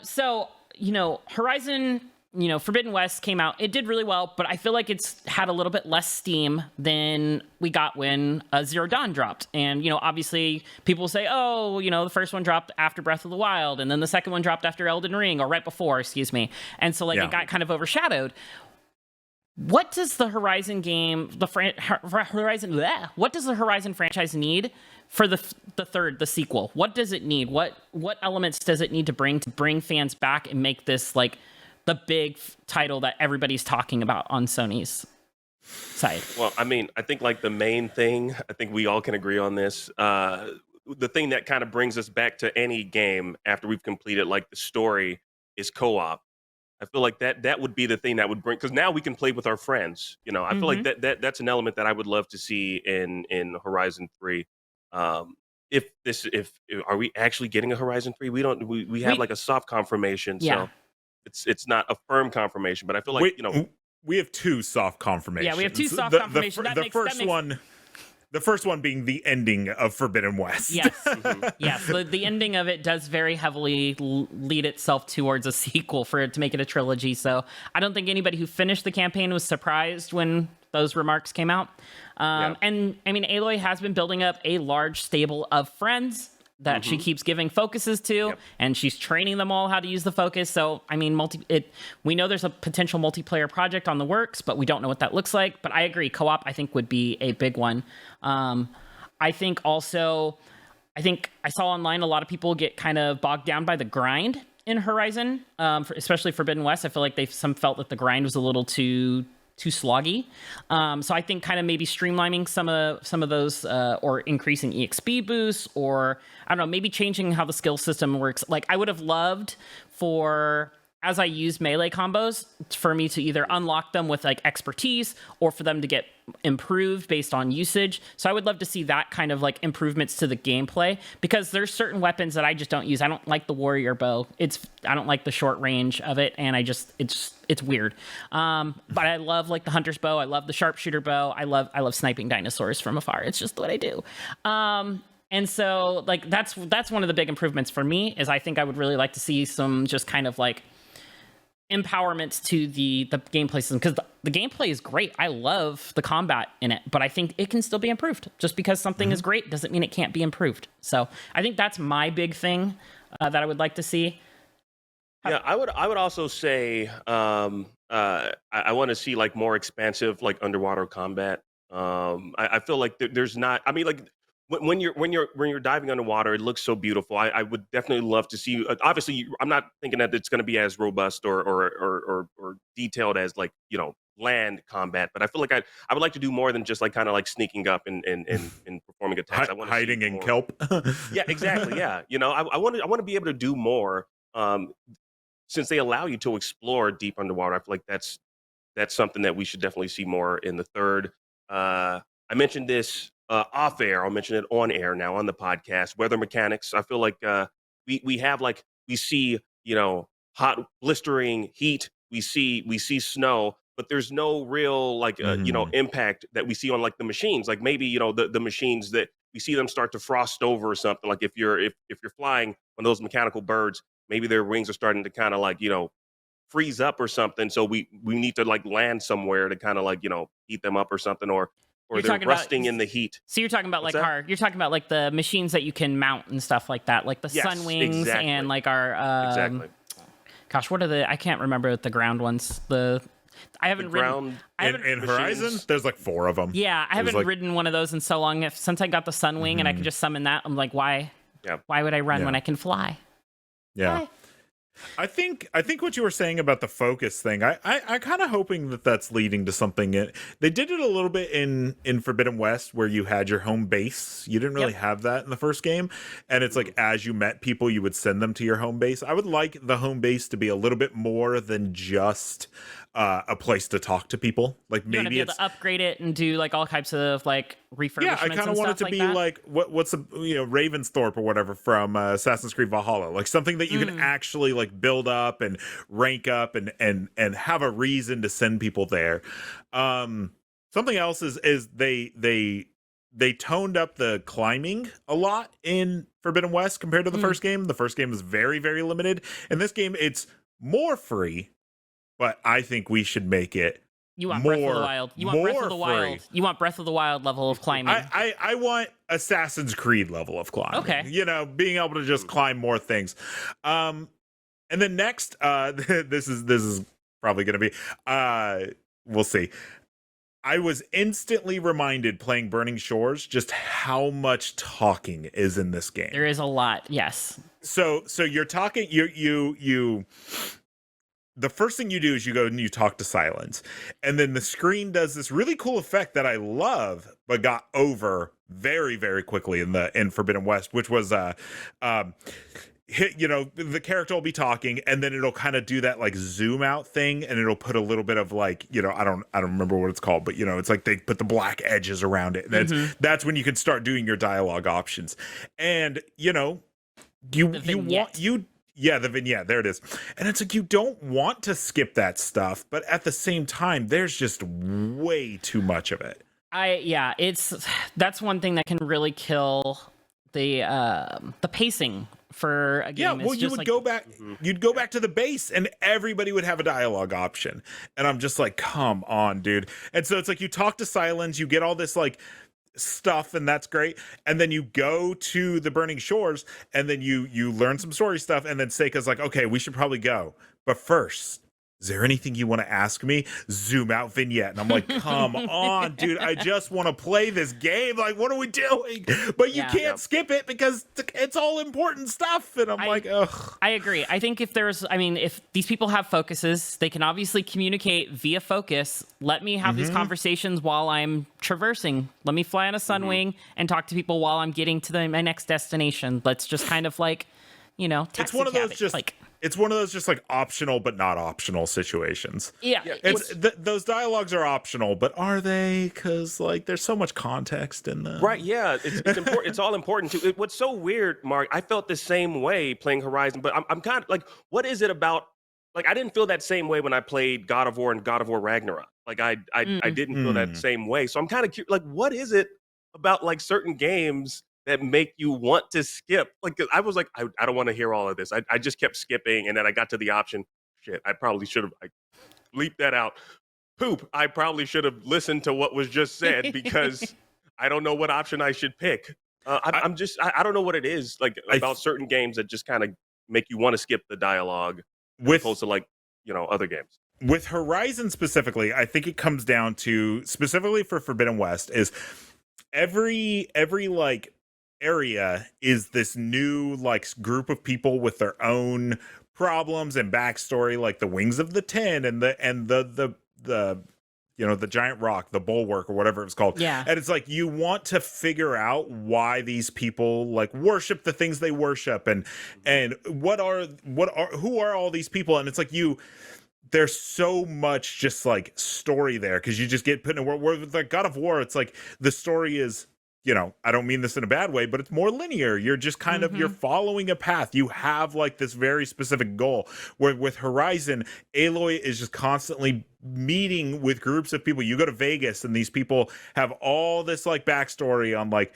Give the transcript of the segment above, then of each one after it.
So, Horizon, Forbidden West came out. It did really well, but I feel like it's had a little bit less steam than we got when Zero Dawn dropped. And, obviously people say, oh, the first one dropped after Breath of the Wild, and then the second one dropped after Elden Ring, or right before, excuse me. And so, it got kind of overshadowed. What does the Horizon game, what does the Horizon franchise need for the sequel? What does it need? What elements does it need to bring fans back and make this the big title that everybody's talking about on Sony's side? Well, I mean, I think the main thing, I think we all can agree on this. The thing that kind of brings us back to any game after we've completed the story is co-op. I feel like that would be the thing that would bring, because now we can play with our friends. I feel like that's an element that I would love to see in Horizon 3. If are we actually getting a Horizon 3? We have a soft confirmation, so it's not a firm confirmation. But I feel like we have two soft confirmations. Yeah, we have two soft confirmations. The first one being the ending of Forbidden West. Yes. Yes. The ending of it does very heavily lead itself towards a sequel for it to make it a trilogy. So I don't think anybody who finished the campaign was surprised when those remarks came out. And I mean, Aloy has been building up a large stable of friends that she keeps giving focuses to, and she's training them all how to use the focus. So, I mean, we know there's a potential multiplayer project on the works, but we don't know what that looks like. But I agree, co-op, I think, would be a big one. I think I saw online a lot of people get kind of bogged down by the grind in Horizon, especially Forbidden West. I feel like some felt that the grind was a little too sloggy. So I think kind of maybe streamlining some of those, or increasing EXP boosts, or I don't know, maybe changing how the skill system works. I would have loved for, as I use melee combos, for me to either unlock them with expertise, or for them to get improved based on usage. So I would love to see that kind of improvements to the gameplay, because there's certain weapons that I just don't use. I don't like the warrior bow. I don't like the short range of it, and it's weird. But I love the hunter's bow. I love the sharpshooter bow. I love sniping dinosaurs from afar. It's just what I do. And so that's one of the big improvements for me, is I think I would really like to see some just kind of empowerments to the gameplay system, because the gameplay is great. I love the combat in it, but I think it can still be improved. Just because something is great doesn't mean it can't be improved. So I think that's my big thing that I would like to see. Yeah, I would also say I want to see more expansive underwater combat. I feel like there's not. I mean, when you're diving underwater, it looks so beautiful. I would definitely love to see. Obviously, I'm not thinking that it's going to be as robust or detailed as land combat, but I feel like I would like to do more than just kind of sneaking up and performing attacks. I want hiding in kelp. Yeah, exactly. Yeah, I want to be able to do more. Since they allow you to explore deep underwater, I feel like that's something that we should definitely see more in the third. I mentioned this off air. I'll mention it on air now on the podcast. Weather mechanics. I feel like we see hot blistering heat. We see snow, but there's no real impact that we see on the machines. Maybe the machines that we see them start to frost over or something. If you're flying one of those mechanical birds, maybe their wings are starting to kind of freeze up or something. So we need to land somewhere to kind of heat them up or something, or they're rusting in the heat. So you're talking about you're talking about the machines that you can mount and stuff like that, the sun wings, exactly. And our exactly. Gosh, what are I can't remember the ground ones. I haven't ridden in Horizon. There's 4 of them. Yeah, I haven't ridden one of those in so long. Since I got the sun wing and I can just summon that, I'm why? Yeah. Why would I run when I can fly? Yeah. Why? I think what you were saying about the focus thing, I kind of hoping that's leading to something. They did it a little bit in Forbidden West, where you had your home base. You didn't really have that in the first game, and it's as you met people, you would send them to your home base. I would like the home base to be a little bit more than just a place to talk to people. Maybe be able to upgrade it and do all types of refurbishments. Yeah, I kind of want it to be what's Ravensthorpe or whatever from Assassin's Creed Valhalla, something that you can actually build up and rank up and have a reason to send people there. Something else is they they toned up the climbing a lot in Forbidden West compared to the first game. The first game was very, very limited. In this game, it's more free, but I think we should make it You want Breath of the Wild. You want Breath of the Wild. You want Breath of the Wild level of climbing. I want Assassin's Creed level of climbing. Okay. You know, being able to just climb more things. And then next, this is probably going to be, we'll see. I was instantly reminded playing Burning Shores just how much talking is in this game. There is a lot, yes. So you're talking, you the first thing you do is you go and you talk to Silence. And then the screen does this really cool effect that I love, but got over very, very quickly in Forbidden West, which was hit, you know, the character will be talking and then it'll kind of do that like zoom out thing and it'll put a little bit of like, you know, I don't remember what it's called, but you know, it's like they put the black edges around it. That's when you can start doing your dialogue options. And you know, the vignette, there it is. And it's like you don't want to skip that stuff, but at the same time there's just way too much of it. That's one thing that can really kill the pacing for a game. Yeah, well, you would go back, you'd go back to the base and everybody would have a dialogue option. And I'm just like, come on, dude. And so it's like you talk to Silence, you get all this like stuff, and that's great. And then you go to the Burning Shores and then you learn some story stuff. And then Seika's like, okay, we should probably go. But first, is there anything you want to ask me? Zoom out vignette. And I'm like, come on, dude. I just want to play this game. Like, what are we doing? But you can't skip it because it's all important stuff. And I'm like, ugh. I agree. I think if these people have focuses, they can obviously communicate via focus. Let me have these conversations while I'm traversing. Let me fly on a Sunwing and talk to people while I'm getting to my next destination. Let's just kind of like, you know, it's one of those just like, it's one of those just like optional but not optional situations. Yeah. Those dialogues are optional, but are they? Because like there's so much context in them. Right, yeah. It's important. It's all important too. What's so weird, Mark, I felt the same way playing Horizon, but I'm kind of like, what is it about, like I didn't feel that same way when I played God of War and God of War Ragnarok. Like I didn't feel that same way. So I'm kind of curious, like what is it about like certain games that make you want to skip? Like I was like, I don't want to hear all of this. I just kept skipping, and then I got to the option. Shit, I probably should have bleeped that out. Poop. I probably should have listened to what was just said because I don't know what option I should pick. I don't know what it is like about certain games that just kind of make you want to skip the dialogue as opposed to like, you know, other games. With Horizon specifically, I think it comes down to, specifically for Forbidden West, is every like area is this new like group of people with their own problems and backstory, like the Wings of the Ten and the you know, the giant rock, the bulwark or whatever it's called. Yeah. And it's like you want to figure out why these people like worship the things they worship and who are all these people. And it's like there's so much just like story there because you just get put in a world where with like God of War, it's like the story is, you know, I don't mean this in a bad way, but it's more linear. You're just kind of, you're following a path. You have like this very specific goal, where with Horizon, Aloy is just constantly meeting with groups of people. You go to Vegas and these people have all this like backstory on like,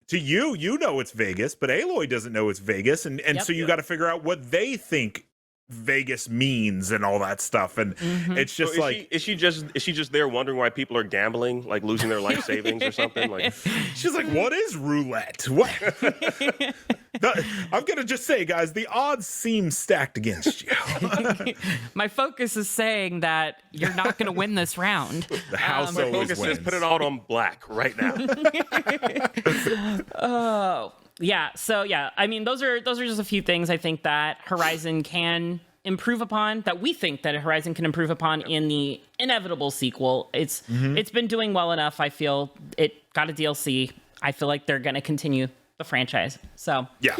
to you know it's Vegas, but Aloy doesn't know it's Vegas. And so you got to figure out what they think Vegas means and all that stuff, and it's just so like is she just there wondering why people are gambling, like losing their life savings or something? Like she's like, what is roulette? What? I'm gonna just say, guys, the odds seem stacked against you. My focus is saying that you're not gonna win this round. The house my always focus wins. is put it all on black right now. Oh. Yeah, so yeah, I mean, those are just a few things I think that Horizon can improve upon, that we think that Horizon can improve upon in the inevitable sequel. It's been doing well enough. I feel it got a DLC. I feel like they're going to continue the franchise. So yeah.